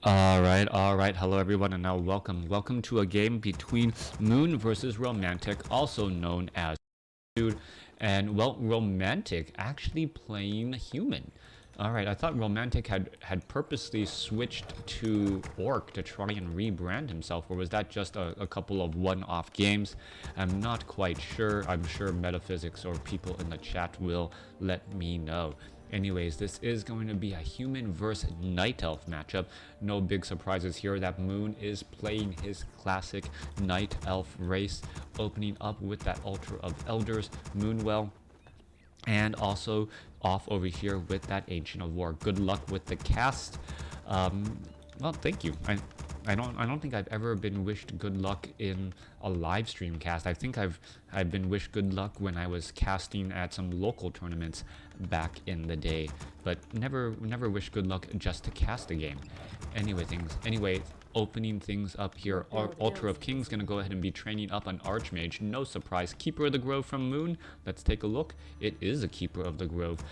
All right. Hello, everyone, and now welcome to a game between Moon versus Romantic, also known as Fortitude, and well, Romantic actually playing Human. All right, I thought Romantic had purposely switched to Orc to try and rebrand himself, or was that just a couple of one-off games? I'm not quite sure. I'm sure Metaphysics or people in the chat will let me know. Anyways, this is going to be a Human versus Night Elf matchup. No big surprises here that Moon is playing his classic Night Elf race, opening up with that Altar of Elders, Moonwell, and also off over here with that Ancient of War. Good luck with the cast. Well, thank you. I don't think I've ever been wished good luck in a live stream cast. I think I've been wished good luck when I was casting at some local tournaments back in the day, but never wished good luck just to cast a game. Anyway, opening things up here. Altar of Kings gonna go ahead and be training up an Archmage. No surprise. Keeper of the Grove from Moon. Let's take a look. It is a Keeper of the Grove.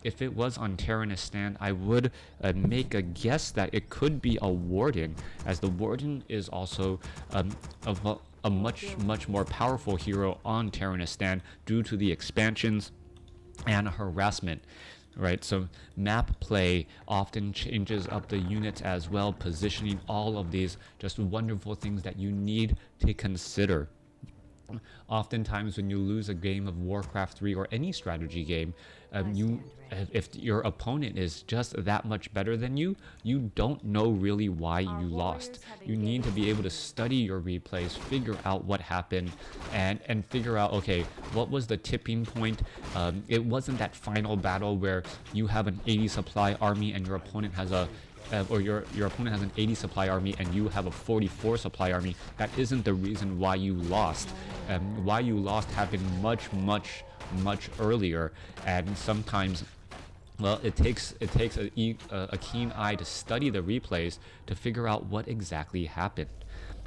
If it was on Terranistan, I would make a guess that it could be a Warden, as the Warden is also a much more powerful hero on Terranistan due to the expansions and harassment. Right, so map play often changes up the units as well, positioning, all of these just wonderful things that you need to consider. Oftentimes when you lose a game of Warcraft 3 or any strategy game, if your opponent is just that much better than you, you don't know really why you lost. You need to be able to study your replays, figure out what happened, and figure out, okay, what was the tipping point. It wasn't that final battle where you have an 80 supply army and your opponent has a or your opponent has an 80 supply army and you have a 44 supply army. That isn't the reason why you lost. Why you lost happened much earlier, and sometimes, well, it takes a keen eye to study the replays to figure out what exactly happened.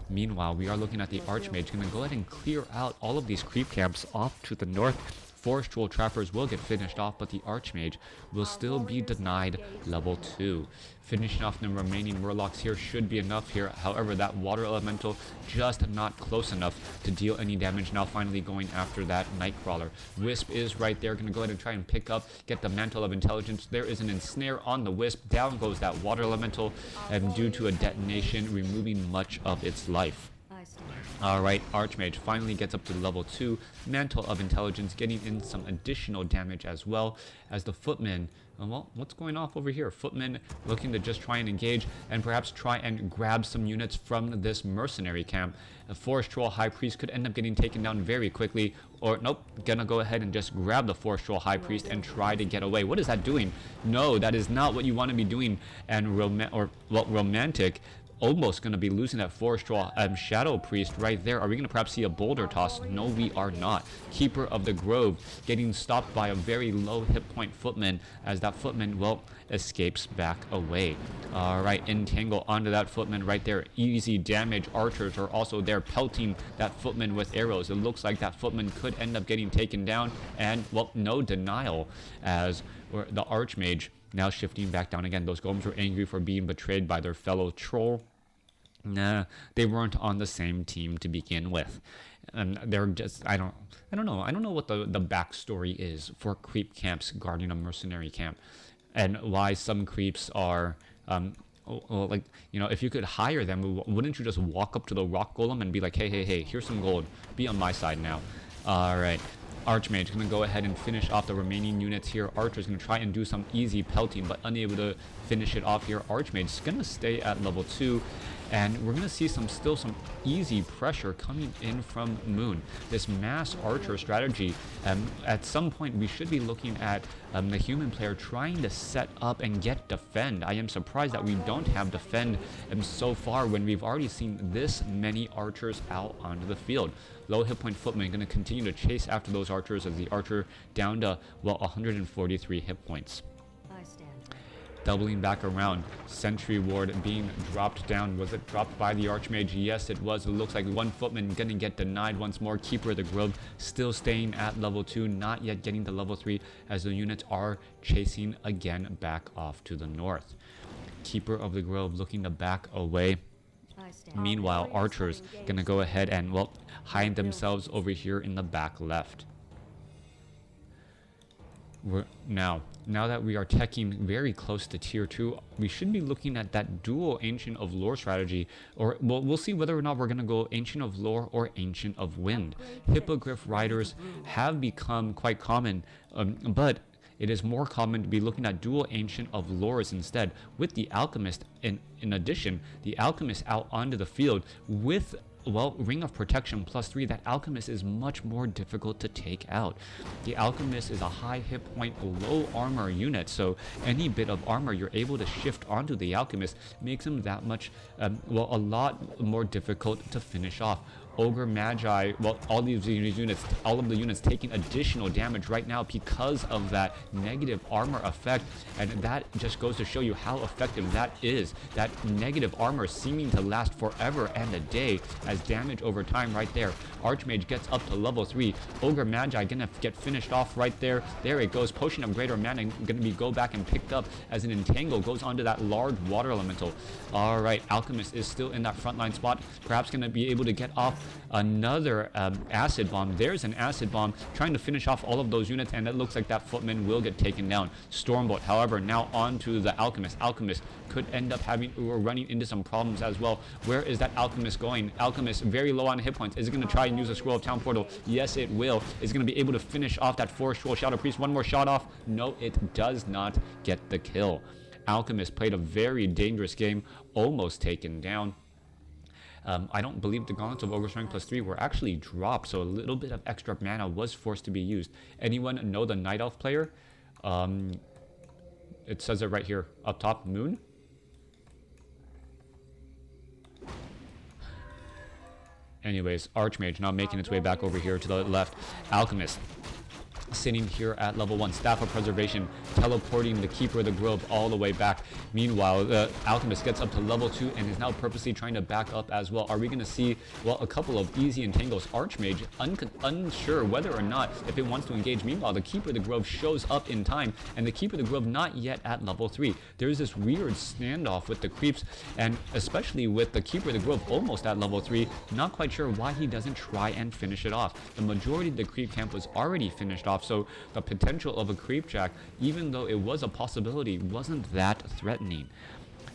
Meanwhile, we are looking at the Archmage, going to go ahead and clear out all of these creep camps off to the north. Forest Troll Trappers will get finished off, but the Archmage will still be denied level 2. Finishing off the remaining Murlocs here should be enough here. However, that Water Elemental just not close enough to deal any damage. Now finally going after that Nightcrawler. Wisp is right there, going to go ahead and try and pick up, get the Mantle of Intelligence. There is an ensnare on the Wisp. Down goes that Water Elemental, and due to a detonation, removing much of its life. Alright, Archmage finally gets up to level 2. Mantle of Intelligence getting in some additional damage as well, as the Footman, well, what's going off over here? Footman looking to just try and engage and perhaps try and grab some units from this mercenary camp. A Forest Troll High Priest could end up getting taken down very quickly, or nope, gonna go ahead and just grab the Forest Troll High Priest and try to get away. What is that doing? No, that is not what you want to be doing. And Romantic almost going to be losing that Forest Troll Shadow Priest right there. Are we going to perhaps see a boulder toss? No, we are not. Keeper of the Grove getting stopped by a very low hit point Footman, as that Footman, well, escapes back away. Alright, entangle onto that Footman right there. Easy damage. Archers are also there pelting that Footman with arrows. It looks like that Footman could end up getting taken down, and, well, no denial, as the Archmage now shifting back down again. Those golems were angry for being betrayed by their fellow troll. Nah, they weren't on the same team to begin with. And they're just, I don't know what the backstory is for creep camps guarding a mercenary camp, and why some creeps are like, you know, if you could hire them, wouldn't you just walk up to the rock golem and be like, hey, here's some gold, be on my side now. Alright, Archmage going to go ahead and finish off the remaining units here. Archer's going to try and do some easy pelting, but unable to finish it off here. Archmage's going to stay at level 2, and we're going to see still some easy pressure coming in from Moon. This mass Archer strategy, at some point we should be looking at the human player trying to set up and get defend. I am surprised that we don't have defend so far when we've already seen this many Archers out onto the field. Low hit point Footman going to continue to chase after those Archers, as the Archer down to, well, 143 hit points. Doubling back around, Sentry Ward being dropped down. Was it dropped by the Archmage? Yes, it was. It looks like one Footman gonna get denied once more. Keeper of the Grove still staying at level 2, not yet getting to level 3, as the units are chasing again back off to the north. Keeper of the Grove looking to back away. Meanwhile, archers gonna go ahead and, well, hide themselves over here in the back left. Now that we are teching very close to tier 2, we should be looking at that dual Ancient of Lore strategy, or we'll see whether or not we're going to go Ancient of Lore or Ancient of Wind. Hippogriff riders have become quite common, but it is more common to be looking at dual Ancient of Lores instead, with the Alchemist in addition, the Alchemist out onto the field with, well, Ring of Protection +3, that Alchemist is much more difficult to take out. The Alchemist is a high hit point, low armor unit, so any bit of armor you're able to shift onto the Alchemist makes him that much, well, a lot more difficult to finish off. Ogre Magi, well, all of the units taking additional damage right now because of that negative armor effect, and that just goes to show you how effective that is. That negative armor seeming to last forever and a day as damage over time right there. Archmage gets up to level 3. Ogre Magi gonna get finished off right there. There it goes. Potion of Greater Mana gonna be go back and picked up as an Entangle goes onto that large water elemental. All right, Alchemist is still in that frontline spot. Perhaps gonna be able to get off another acid bomb. There's an acid bomb trying to finish off all of those units, and it looks like that footman will get taken down. Stormbolt, however, now onto the Alchemist. Alchemist could end up running into some problems as well. Where is that Alchemist going? Alchemist very low on hit points. Is it going to try and use a Scroll of Town Portal? Yes, it will. Is it going to be able to finish off that Forest Troll Shadow Priest? One more shot off? No, it does not get the kill. Alchemist played a very dangerous game, almost taken down. I don't believe the Gauntlets of Ogre Strength +3 were actually dropped, so a little bit of extra mana was forced to be used. Anyone know the Night Elf player? It says it right here, up top, Moon? Anyways, Archmage now making its way back over here to the left. Alchemist sitting here at level 1. Staff of Preservation, teleporting the Keeper of the Grove all the way back. Meanwhile, the Alchemist gets up to level 2 and is now purposely trying to back up as well. Are we going to see, well, a couple of easy entangles? Archmage unsure whether or not if it wants to engage. Meanwhile, the Keeper of the Grove shows up in time, and the Keeper of the Grove not yet at level 3. There's this weird standoff with the creeps, and especially with the Keeper of the Grove almost at level 3, not quite sure why he doesn't try and finish it off. The majority of the creep camp was already finished off, so the potential of a creep jack, even though it was a possibility, wasn't that threatening.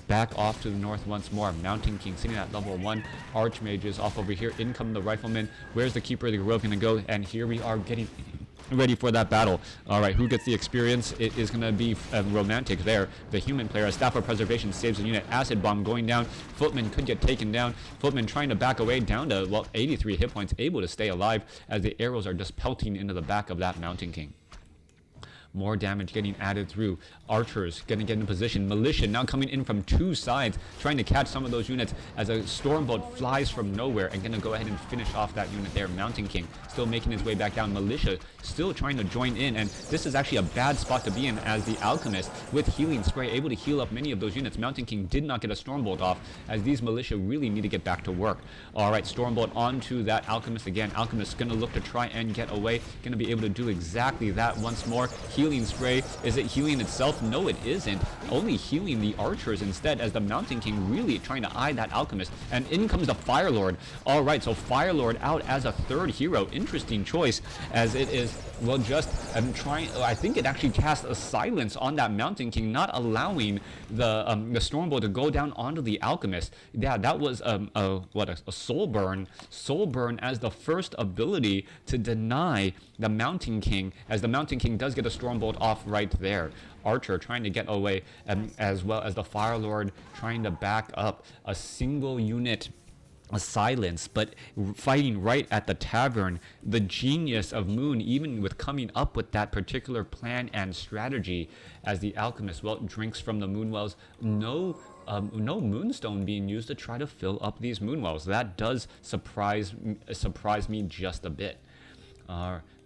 Back off to the north once more. Mountain King sitting at level 1. Archmages off over here. In come the Rifleman. Where's the Keeper of the Grove going to go? And here we are getting ready for that battle. All right, who gets the experience? It is going to be Romantic there. The human player, a Staff of Preservation, saves the unit. Acid Bomb going down. Footman could get taken down. Footman trying to back away down to, well, 83 hit points, able to stay alive as the arrows are just pelting into the back of that Mountain King. More damage getting added through. Archers gonna get in position. Militia now coming in from two sides, trying to catch some of those units as a Stormbolt flies from nowhere and gonna go ahead and finish off that unit there. Mountain King still making his way back down. Militia still trying to join in, and this is actually a bad spot to be in as the Alchemist with Healing Spray able to heal up many of those units. Mountain King did not get a Stormbolt off as these Militia really need to get back to work. Alright, Stormbolt onto that Alchemist again. Alchemist gonna look to try and get away. Gonna be able to do exactly that once more. Healing Spray. Is it healing itself? No, it isn't. Only healing the archers instead, as the Mountain King really trying to eye that Alchemist. And in comes the Fire Lord. All right, so Fire Lord out as a third hero. Interesting choice, as it is, well, just I think it actually cast a silence on that Mountain King, not allowing the Stormbolt to go down onto the Alchemist. Yeah, that was a soul burn. Soul burn as the first ability to deny the Mountain King, as the Mountain King does get a Stormbolt off right there. Archer trying to get away, as well as the Fire Lord trying to back up. A single unit, a silence, but fighting right at the tavern. The genius of Moon, even with coming up with that particular plan and strategy, as the Alchemist, well, drinks from the Moonwells. No Moonstone being used to try to fill up these Moonwells. That does surprise me just a bit.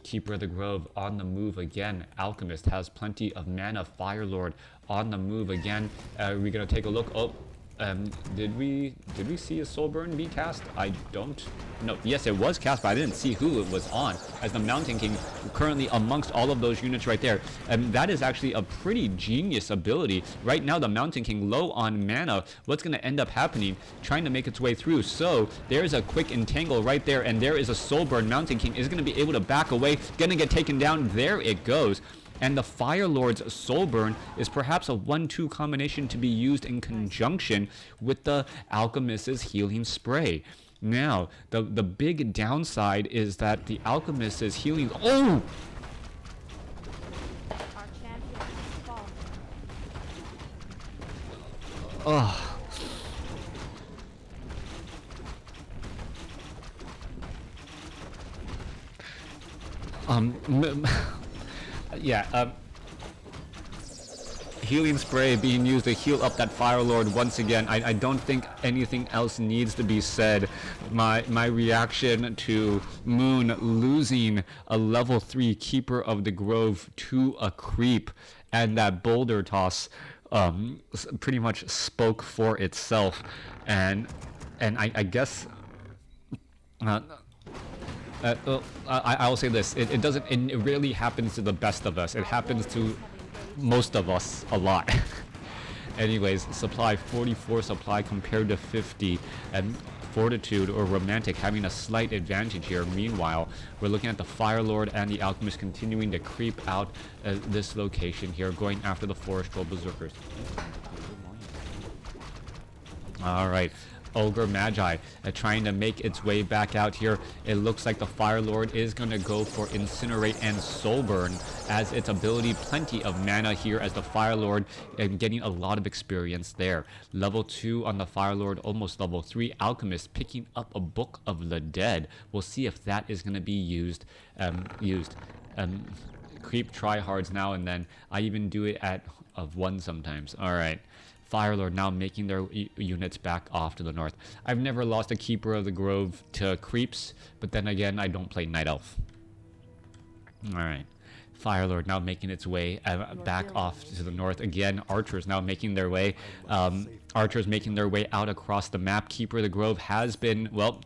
Keeper of the Grove on the move again. Alchemist has plenty of mana. Fire Lord on the move again. We're going to take a look. Oh, Did we see a soul burn be cast? I don't know. Yes, it was cast, but I didn't see who it was on. As the Mountain King currently amongst all of those units right there, and that is actually a pretty genius ability. Right now, the Mountain King low on mana. What's going to end up happening? Trying to make its way through. So there's a quick entangle right there, and there is a soul burn. Mountain King is going to be able to back away. Going to get taken down. There it goes. And the Fire Lord's Soul Burn is perhaps a 1-2 combination to be used in conjunction with the Alchemist's Healing Spray. Now, the big downside is that the Alchemist's Healing... Oh! Yeah, healing spray being used to heal up that Fire Lord once again. I don't think anything else needs to be said. My reaction to Moon losing a level 3 Keeper of the Grove to a creep and that boulder toss pretty much spoke for itself. And I guess... I'll say this: it doesn't. It rarely happens to the best of us. It happens to most of us a lot. Anyways, supply 44 supply compared to 50, and Fortitude or Romantic having a slight advantage here. Meanwhile, we're looking at the Fire Lord and the Alchemist continuing to creep out this location here, going after the Forest Troll Berserkers. All right. Ogre Magi trying to make its way back out here. It looks like the Fire Lord is going to go for Incinerate and Soul Burn as its ability. Plenty of mana here as the Fire Lord and getting a lot of experience there. Level 2 on the Fire Lord, almost level 3. Alchemist picking up a Book of the Dead. We'll see if that is going to be used. Creep tryhards now and then. I even do it at of 1 sometimes. All right. Fire Lord now making their units back off to the north. I've never lost a Keeper of the Grove to creeps, but then again, I don't play Night Elf. Alright. Fire Lord now making its way back off to the north. Again, archers now making their way. Archers making their way out across the map. Keeper of the Grove has been, well...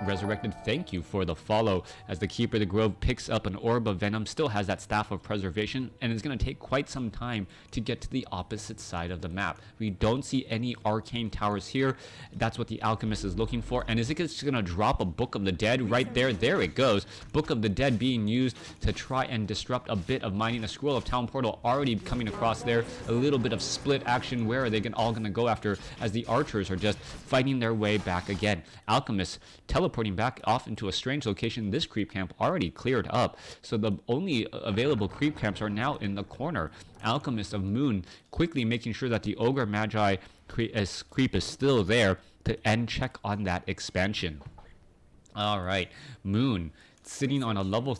resurrected. Thank you for the follow as the Keeper of the Grove picks up an Orb of Venom, still has that Staff of Preservation, and it's going to take quite some time to get to the opposite side of the map. We don't see any arcane towers here. That's what the Alchemist is looking for. And is it just going to drop a Book of the Dead right there? There it goes. Book of the Dead being used to try and disrupt a bit of mining. A Scroll of Town Portal already coming across there. A little bit of split action. Where are they all going to go after as the archers are just fighting their way back again? Alchemist teleporting back off into a strange location. This creep camp already cleared up, so the only available creep camps are now in the corner. Alchemist of Moon quickly making sure that the Ogre Magi creep is still there to end check on that expansion. All right, Moon sitting on a level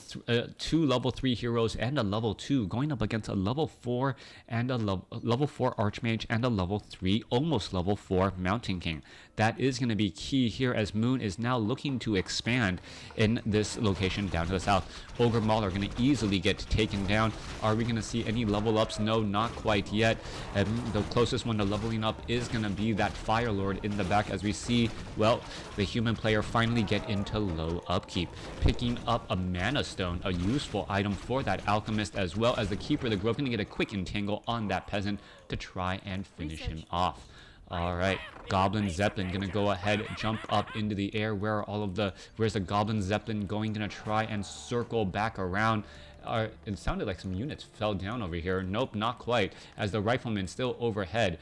2 level 3 heroes and a level 2 going up against a level 4 and a level 4 Archmage and a level 3 almost level 4 Mountain King. That is going to be key here as Moon is now looking to expand in this location down to the south. Ogre Maul are going to easily get taken down. Are we going to see any level ups? No, not quite yet. And the closest one to leveling up is going to be that Fire Lord in the back as we see, well, the human player finally get into low upkeep. Picking up a Mana Stone, a useful item for that Alchemist, as well as the Keeper of the Grove. Going to get a quick entangle on that peasant to try and finish him off. Alright, Goblin Zeppelin gonna go ahead, jump up into the air. Where's the Goblin Zeppelin going? Gonna try and circle back around. It sounded like some units fell down over here. Nope, not quite, as the Rifleman still overhead.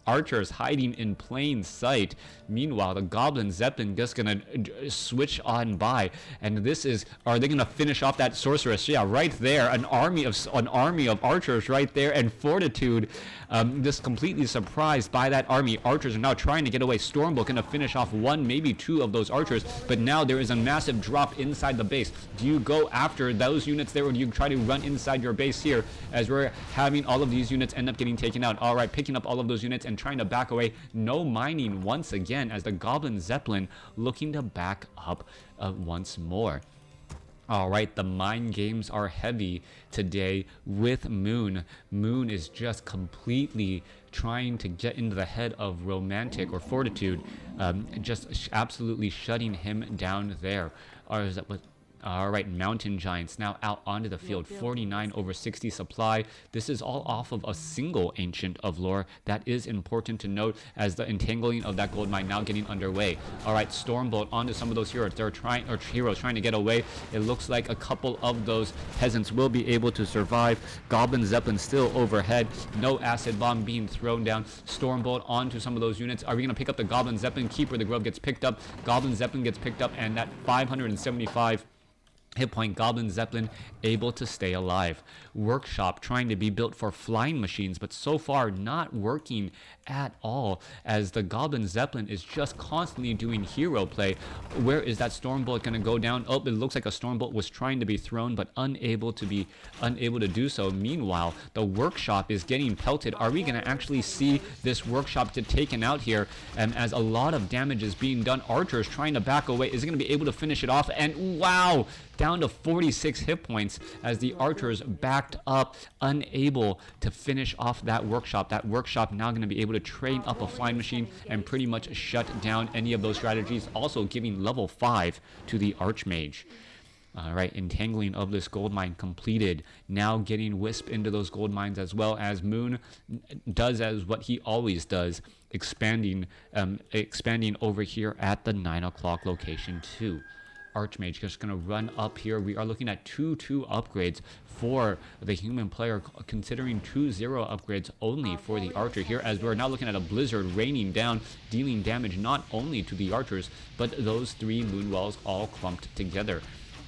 Archers hiding in plain sight. Meanwhile, the Goblin Zeppelin just gonna switch on by, and this is, are they gonna finish off that sorceress? Yeah, right there, an army of archers right there, and Fortitude just completely surprised by that army. Archers are now trying to get away. Stormbolt gonna finish off 1, maybe 2 of those archers, but now there is a massive drop inside the base. Do you go after those units there, or do you try to run inside your base here, as we're having all of these units end up getting taken out? All right, picking up all of those units and trying to back away. No mining once again as the Goblin Zeppelin looking to back up once more. All right, the mind games are heavy today with Moon. Moon is just completely trying to get into the head of Romantic or Fortitude, just absolutely shutting him down there. Or is that what? All right, Mountain Giants now out onto the field. 49 over 60 supply. This is all off of a single Ancient of Lore. That is important to note as the entangling of that gold mine now getting underway. All right, Stormbolt onto some of those heroes. They're trying, or heroes trying to get away. It looks like a couple of those peasants will be able to survive. Goblin Zeppelin still overhead. No acid bomb being thrown down. Stormbolt onto some of those units. Are we going to pick up the Goblin Zeppelin? Keeper of the Grove gets picked up. Goblin Zeppelin gets picked up, and that 575 hit point Goblin Zeppelin able to stay alive. Workshop trying to be built for flying machines, but so far not working at all, as the Goblin Zeppelin is just constantly doing hero play. Where is that Stormbolt going to go down? Oh, it looks like a Stormbolt was trying to be thrown, but unable to do so. Meanwhile, the Workshop is getting pelted. Are we going to actually see this Workshop get taken out here? As a lot of damage is being done. Archer is trying to back away. Is it going to be able to finish it off? And wow, down to 46 hit points as the archers backed up, unable to finish off that Workshop. That Workshop now going to be able to train up a flying machine and pretty much shut down any of those strategies, also giving level 5 to the Archmage. All right, entangling of this gold mine completed. Now getting Wisp into those gold mines, as well as Moon does as what he always does, expanding over here at the 9 o'clock location too. Archmage just going to run up here. We are looking at 2-2 upgrades for the human player, considering 2-0 upgrades only for the archer here, as we're now looking at a blizzard raining down, dealing damage not only to the archers, but those 3 moonwells all clumped together.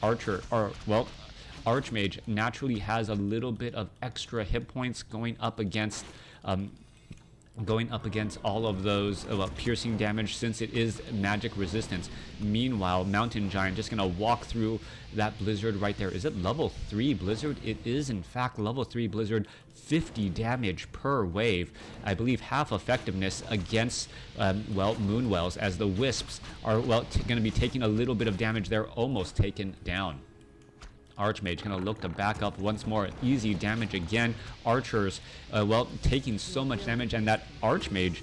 Archmage naturally has a little bit of extra hit points going up against all of those piercing damage, since it is magic resistance. Meanwhile, Mountain Giant just gonna walk through that blizzard right there. Is it level 3 blizzard? It is in fact level 3 blizzard. 50 damage per wave. I believe half effectiveness against moonwells, as the wisps are going to be taking a little bit of damage. They're almost taken down. Archmage gonna look to back up once more. Easy damage again. Archers, taking so much damage, and that Archmage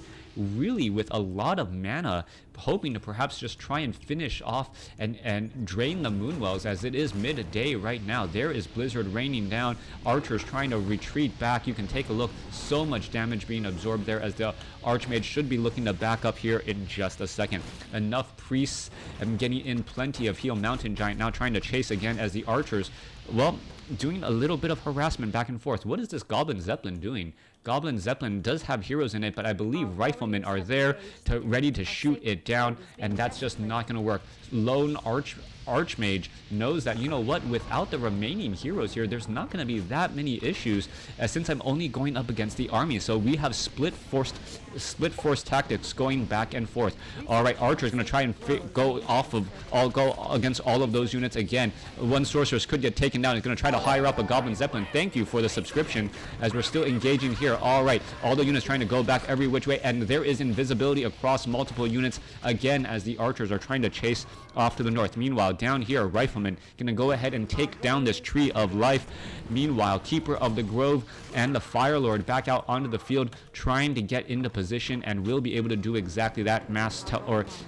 really with a lot of mana, hoping to perhaps just try and finish off and drain the moonwells, as it is midday right now. There is blizzard raining down. Archers trying to retreat back. You can take a look. So much damage being absorbed there, as the Archmage should be looking to back up here in just a second. Enough priests and getting in plenty of heal. Mountain Giant now trying to chase again, as the archers, doing a little bit of harassment back and forth. What is this Goblin Zeppelin doing? Goblin Zeppelin does have heroes in it, but I believe riflemen are there ready to shoot it down, and that's just not going to work. Lone Archmage knows that, you know what, without the remaining heroes here, there's not going to be that many issues, since I'm only going up against the army. So we have split force tactics going back and forth. All right, Archer's going to try and go against all of those units again. One sorceress could get taken down. He's going to try to hire up a Goblin Zeppelin. Thank you for the subscription, as we're still engaging here. All right, all the units trying to go back every which way, and there is invisibility across multiple units again, as the archers are trying to chase off to the north. Meanwhile, down here, riflemen gonna go ahead and take down this tree of life. Meanwhile, Keeper of the Grove and the Fire Lord back out onto the field, trying to get into position, and will be able to do exactly that.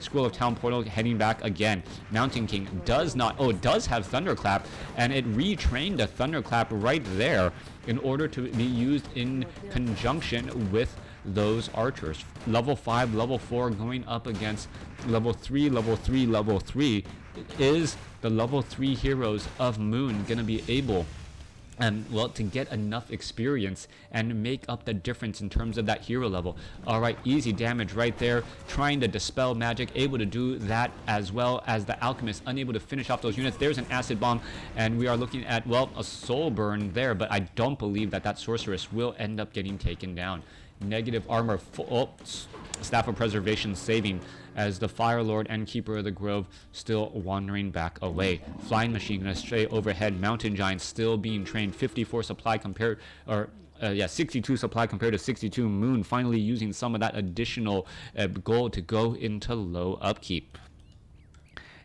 Scroll of Town Portal heading back again. Mountain King does have Thunderclap, and it retrained a Thunderclap right there in order to be used in conjunction with those archers. Level 5, level 4 going up against level 3, level 3, level 3. Is the level 3 heroes of Moon going to be able to get enough experience and make up the difference in terms of that hero level? All right, easy damage right there, trying to dispel magic, able to do that, as well as the alchemist unable to finish off those units. There's an acid bomb, and we are looking at, a soul burn there, but I don't believe that sorceress will end up getting taken down. Negative armor, Staff of Preservation saving, as the Fire Lord and Keeper of the Grove still wandering back away. Flying Machine gonna stray overhead. Mountain Giant still being trained. 54 supply compared, 62 supply compared to 62. Moon finally using some of that additional gold to go into low upkeep.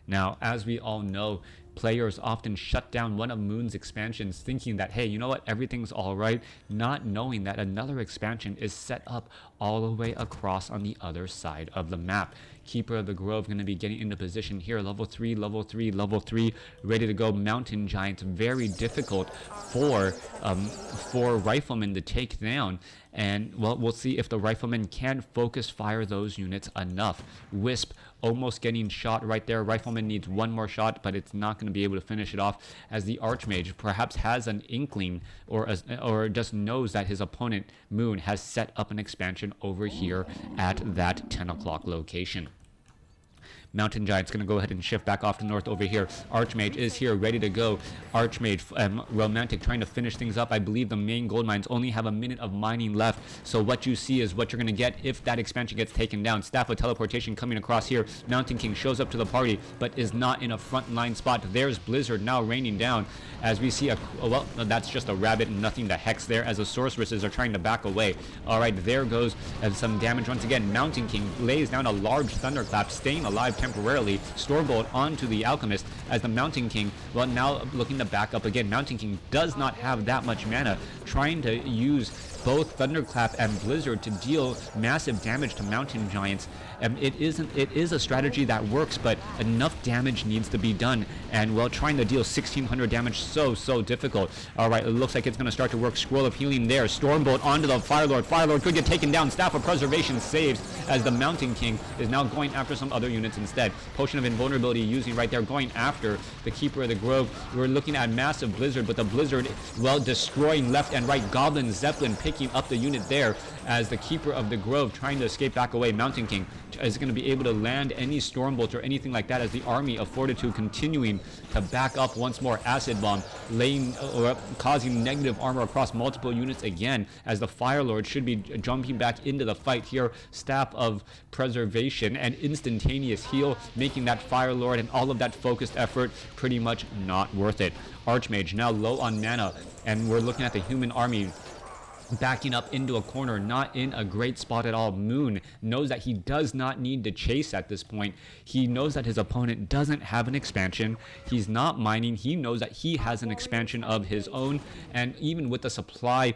Now, as we all know, players often shut down one of Moon's expansions thinking that, hey, you know what, everything's all right, not knowing that another expansion is set up all the way across on the other side of the map. Keeper of the Grove going to be getting into position here. Level 3, level 3, level 3, ready to go. Mountain Giants, very difficult for Riflemen to take down. And, well, we'll see if the Riflemen can focus fire those units enough. Wisp almost getting shot right there. Rifleman needs one more shot, but it's not going to be able to finish it off, as the Archmage perhaps has an inkling or just knows that his opponent, Moon, has set up an expansion over here at that 10 o'clock location. Mountain Giant's going to go ahead and shift back off to north over here. Archmage is here, ready to go. Archmage, Romantic trying to finish things up. I believe the main gold mines only have a minute of mining left. So what you see is what you're going to get if that expansion gets taken down. Staff of Teleportation coming across here. Mountain King shows up to the party, but is not in a front line spot. There's Blizzard now raining down as we see well, that's just a rabbit, nothing to hex there, as the sorceresses are trying to back away. All right, there goes some damage once again. Mountain King lays down a large thunderclap, staying alive temporarily. Stormbolt onto the Alchemist, as the Mountain King, well, now looking to back up again. Mountain King does not have that much mana, trying to use both Thunderclap and Blizzard to deal massive damage to Mountain Giants. It is a strategy that works, but enough damage needs to be done, and well, trying to deal 1600 damage, so difficult. All right, it looks like it's going to start to work. Scroll of Healing there. Stormbolt onto the Firelord. Firelord could get taken down. Staff of Preservation saves, as the Mountain King is now going after some other units instead. Potion of Invulnerability using right there, going after the Keeper of the Grove. We're looking at massive Blizzard, but the Blizzard, well, destroying left and right. Goblin Zeppelin picking up the unit there, as the Keeper of the Grove trying to escape back away. Mountain King is going to be able to land any Stormbolt or anything like that, as the army of Fortitude continuing to back up once more. Acid Bomb laying or causing negative armor across multiple units again, as the Firelord should be jumping back into the fight here. Staff of Preservation and instantaneous heal, making that Firelord and all of that focused effort pretty much not worth it. Archmage now low on mana, and we're looking at the human army backing up into a corner, not in a great spot at all. Moon knows that he does not need to chase at this point. He knows that his opponent doesn't have an expansion. He's not mining. He knows that he has an expansion of his own, and even with the supply,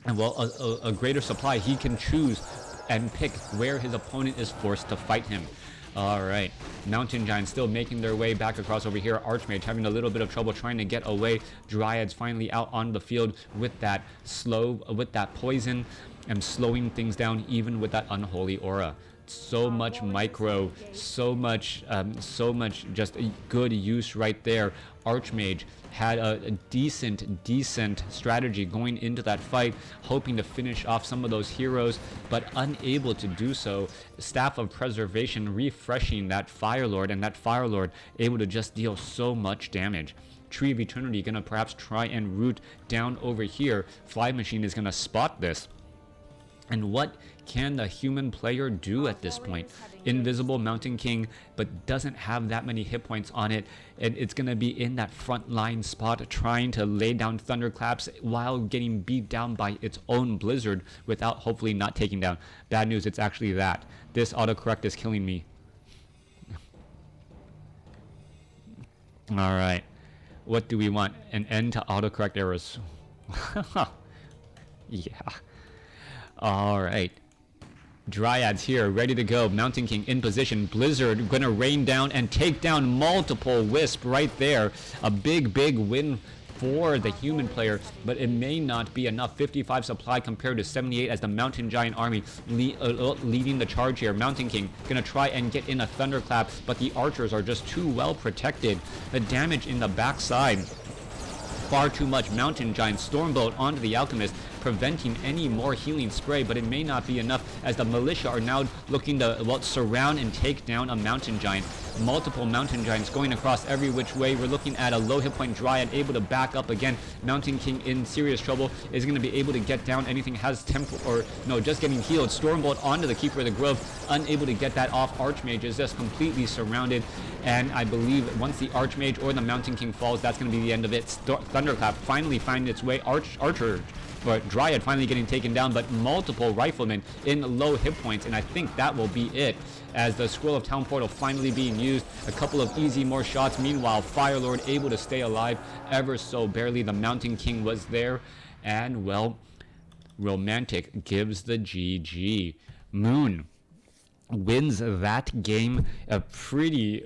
and well, a greater supply, he can choose and pick where his opponent is forced to fight him. All right, Mountain Giants still making their way back across over here. Archmage having a little bit of trouble trying to get away. Dryads finally out on the field with that poison, and slowing things down even with that Unholy Aura. So much micro, so much just a good use right there. Archmage had a decent strategy going into that fight, hoping to finish off some of those heroes, but unable to do so. Staff of Preservation refreshing that Firelord, and that Firelord able to just deal so much damage. Tree of Eternity gonna perhaps try and root down over here. Fly Machine is gonna spot this. And what can the human player do at this point? Invisible Mountain King, but doesn't have that many hit points on it, and it's going to be in that front line spot trying to lay down thunderclaps while getting beat down by its own Blizzard without hopefully not taking down. Bad news, it's actually that. This autocorrect is killing me. All right. What do we want? An end to autocorrect errors. Yeah. All right. Dryads here, ready to go. Mountain King in position. Blizzard going to rain down and take down multiple Wisp right there. A big win for the human player, but it may not be enough. 55 supply compared to 78, as the Mountain Giant army leading the charge here. Mountain King going to try and get in a thunderclap, but the archers are just too well protected. The damage in the backside, far too much. Mountain Giant Stormbolt onto the Alchemist, preventing any more healing spray, but it may not be enough, as the militia are now looking to, well, surround and take down a Mountain Giant. Multiple Mountain Giants going across every which way. We're looking at a low hit point Dryad able to back up again. Mountain King in serious trouble, is going to be able to get down anything, has tempo, or no, just getting healed. Stormbolt onto the Keeper of the Grove, unable to get that off. Archmage is just completely surrounded, and I believe once the Archmage or the Mountain King falls, that's going to be the end of it. Thunderclap finally finding its way. Archer But Dryad finally getting taken down, but multiple riflemen in low hit points, and I think that will be it as the Scroll of Town Portal finally being used. A couple of easy more shots. Meanwhile, Firelord able to stay alive ever so barely. The Mountain King was there, and well, Romantic gives the GG. Moon wins that game pretty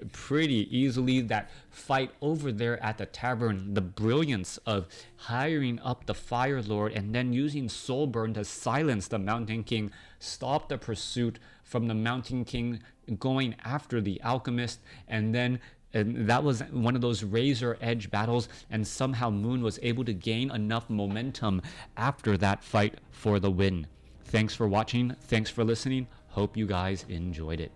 easily. That fight over there at the tavern, the brilliance of hiring up the Fire Lord and then using Soulburn to silence the Mountain King, stop the pursuit from the Mountain King going after the Alchemist, and that was one of those razor edge battles, and somehow Moon was able to gain enough momentum after that fight for the win. Thanks for watching. Thanks for listening. Hope you guys enjoyed it.